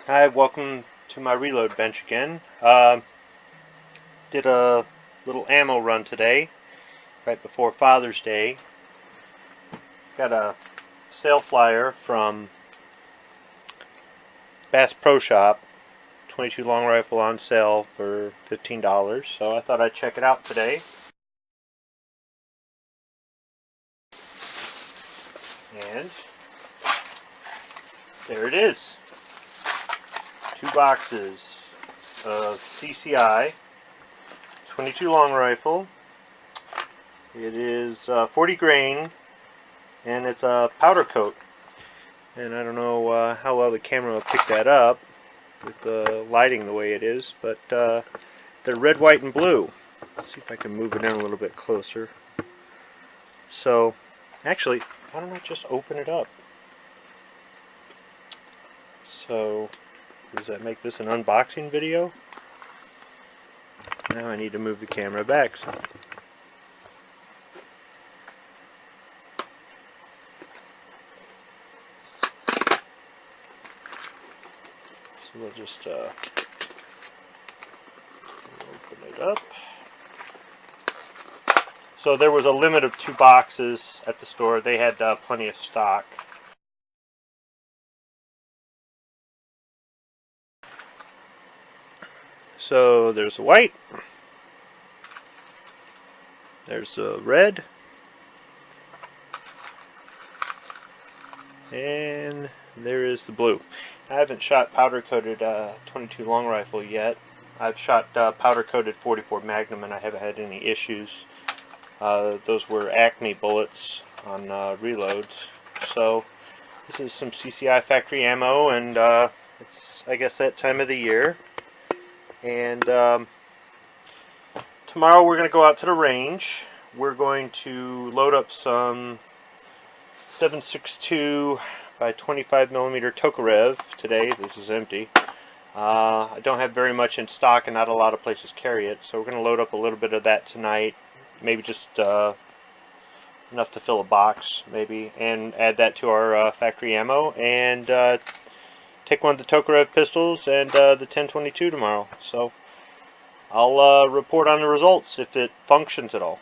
Hi, welcome to my reload bench again. Did a little ammo run today, right before Father's Day. Got a sale flyer from Bass Pro Shop, 22 long rifle on sale for $15, so I thought I'd check it out today. And there it is. 2 boxes of CCI 22 long rifle. It is 40 grain and it's a powder coat, and I don't know how well the camera will pick that up with the lighting the way it is, but they're red, white, and blue. Let's see if I can move it in a little bit closer. So actually, why don't I just open it up? So does that make this an unboxing video? Now I need to move the camera back. So we'll just open it up. So there was a limit of 2 boxes at the store. They had plenty of stock. So there's the white, there's the red, and there is the blue. I haven't shot powder coated 22 long rifle yet. I've shot powder coated 44 Magnum and I haven't had any issues. Those were Acme bullets on reloads. So this is some CCI factory ammo, and it's, I guess, that time of the year. And tomorrow we're going to go out to the range. We're going to load up some 7.62 by 25 millimeter Tokarev today. This is empty. I don't have very much in stock and not a lot of places carry it, so we're going to load up a little bit of that tonight. Maybe just enough to fill a box, maybe, and add that to our factory ammo, and take one of the Tokarev pistols and the 1022 tomorrow. So I'll report on the results if it functions at all.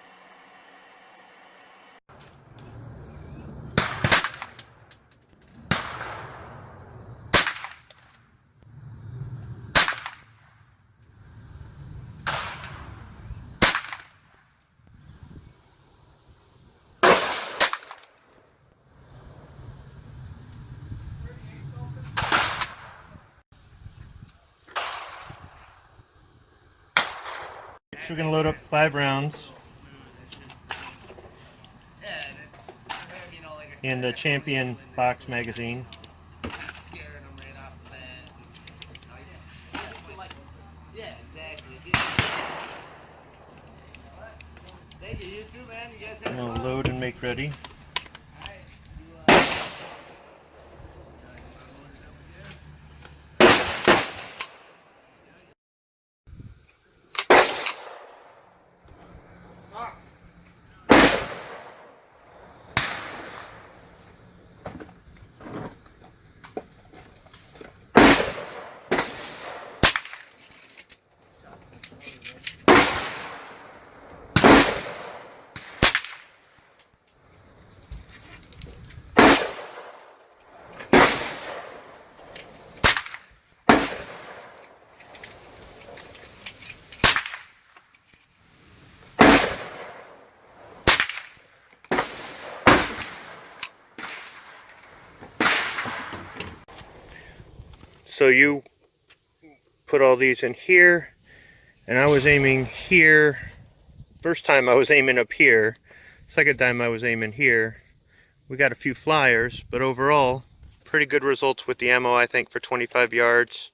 So we're going to load up 5 rounds in the Champion box magazine. I'm going to load and make ready. So you put all these in here, and I was aiming here. First time I was aiming up here. Second time I was aiming here. We got a few flyers, but overall, pretty good results with the ammo, I think, for 25 yards.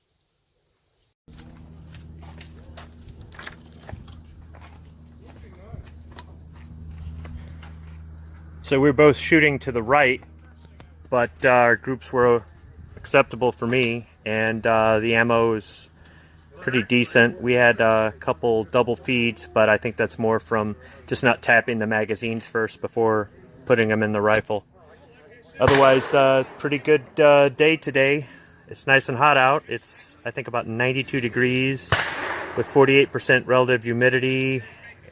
So we're both shooting to the right, but our groups were acceptable for me, and the ammo is pretty decent. We had a couple double feeds, but I think that's more from just not tapping the magazines first before putting them in the rifle. Otherwise, pretty good day today. It's nice and hot out. It's, I think, about 92 degrees with 48% relative humidity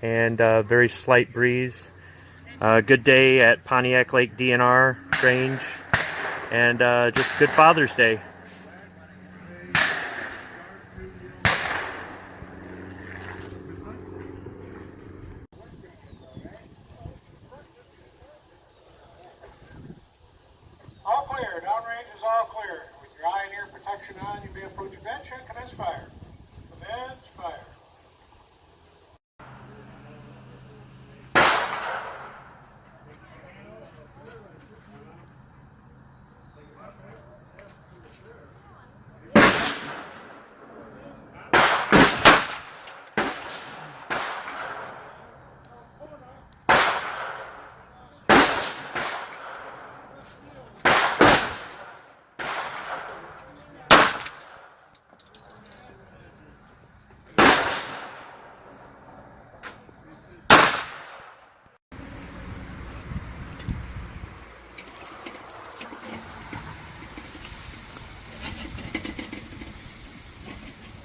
and a very slight breeze. Good day at Pontiac Lake DNR Range, and just a good Father's Day. All clear. Downrange is all clear. With your eye and ear protection on, you may approach bench and commence fire. Commence fire.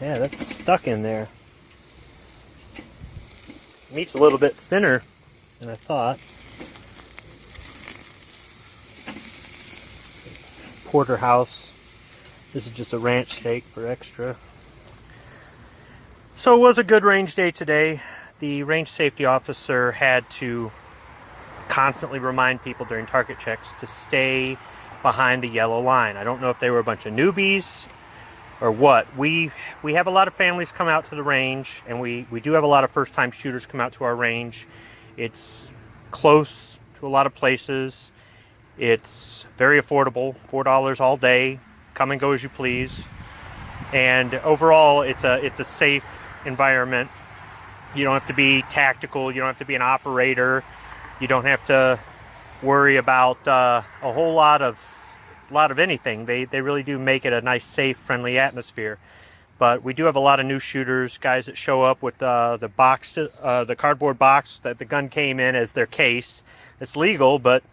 Yeah, that's stuck in there. Meat's a little bit thinner than I thought. Porterhouse. This is just a ranch steak for extra. So it was a good range day today. The range safety officer had to constantly remind people during target checks to stay behind the yellow line. I don't know if they were a bunch of newbies or what. We have a lot of families come out to the range, and we do have a lot of first-time shooters come out to our range. It's close to a lot of places. It's very affordable, $4 all day. Come and go as you please. And overall, it's a safe environment. You don't have to be tactical. You don't have to be an operator. You don't have to worry about a whole lot of anything. They really do make it a nice, safe, friendly atmosphere. But we do have a lot of new shooters, guys that show up with the box, the cardboard box that the gun came in as their case. It's legal, but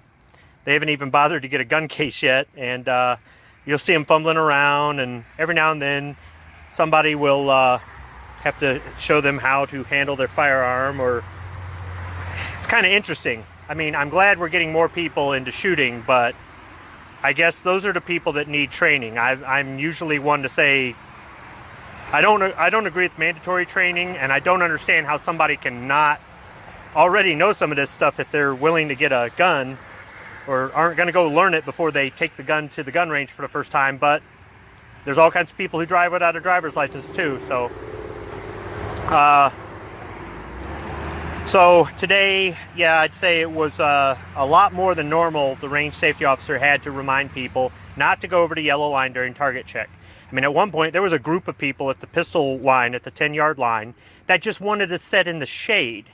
they haven't even bothered to get a gun case yet. And you'll see them fumbling around, and every now and then somebody will have to show them how to handle their firearm. Or it's kind of interesting. I mean, I'm glad we're getting more people into shooting, but I guess those are the people that need training. I'm usually one to say I don't agree with mandatory training, and I don't understand how somebody can not already know some of this stuff if they're willing to get a gun or aren't going to go learn it before they take the gun to the gun range for the first time. But there's all kinds of people who drive without a driver's license too. So today, yeah, I'd say it was a lot more than normal. The range safety officer had to remind people not to go over the yellow line during target check. I mean, at one point, there was a group of people at the pistol line, at the 10-yard line, that just wanted to sit in the shade.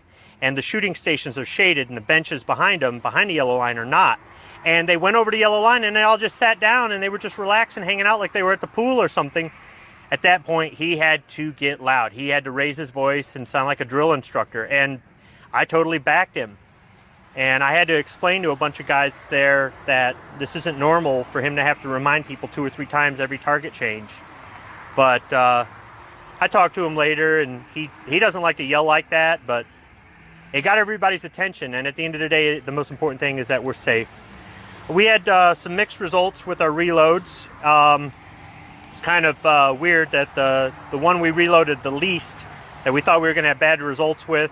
And the shooting stations are shaded, and the benches behind them, behind the yellow line, are not. And they went over the yellow line, and they all just sat down, and they were just relaxing, hanging out like they were at the pool or something. At that point, he had to get loud. He had to raise his voice and sound like a drill instructor. And I totally backed him. And I had to explain to a bunch of guys there that this isn't normal for him to have to remind people 2 or 3 times every target change. But I talked to him later, and he doesn't like to yell like that, but it got everybody's attention. And at the end of the day, the most important thing is that we're safe. We had some mixed results with our reloads. It's kind of weird that the one we reloaded the least, that we thought we were going to have bad results with,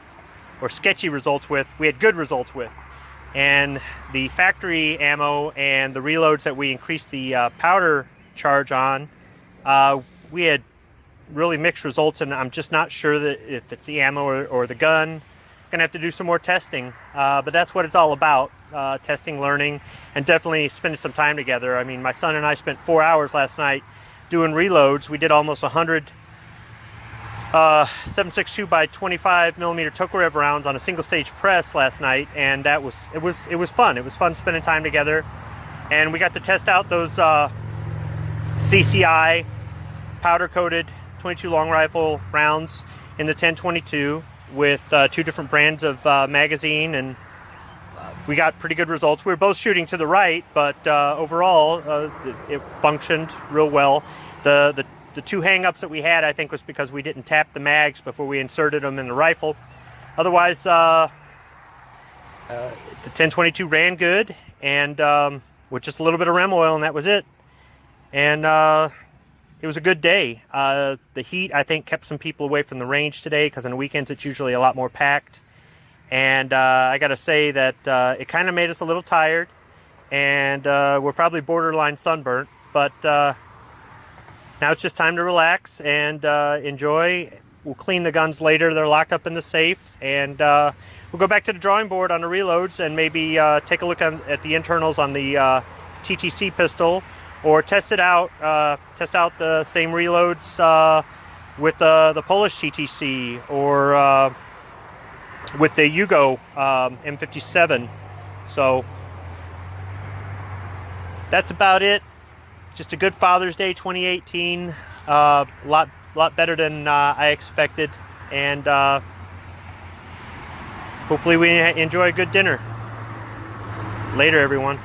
or sketchy results with, we had good results with. And the factory ammo and the reloads that we increased the powder charge on, we had really mixed results, and I'm just not sure that if it's the ammo or the gun. Gonna have to do some more testing, but that's what it's all about, testing, learning, and definitely spending some time together. I mean, my son and I spent 4 hours last night doing reloads. We did almost 100 7.62 by 25 millimeter Tokarev rounds on a single stage press last night, and it was fun. It was fun spending time together, and we got to test out those CCI powder coated 22 long rifle rounds in the 10-22 with 2 different brands of magazine, and we got pretty good results. We were both shooting to the right, but overall it functioned real well. The two hang-ups that we had, I think, was because we didn't tap the mags before we inserted them in the rifle. Otherwise, the 1022 ran good, and with just a little bit of rem oil, and that was it. And it was a good day. The heat, I think, kept some people away from the range today, because on the weekends it's usually a lot more packed. And I gotta say that it kind of made us a little tired, and we're probably borderline sunburnt, but now it's just time to relax and enjoy. We'll clean the guns later. They're locked up in the safe, and we'll go back to the drawing board on the reloads and maybe take a look at the internals on the TTC pistol, or test it out, test out the same reloads with the Polish TTC, or with the Yugo M57. So that's about it. Just a good Father's Day 2018. Lot better than I expected, and hopefully we enjoy a good dinner. Later, everyone.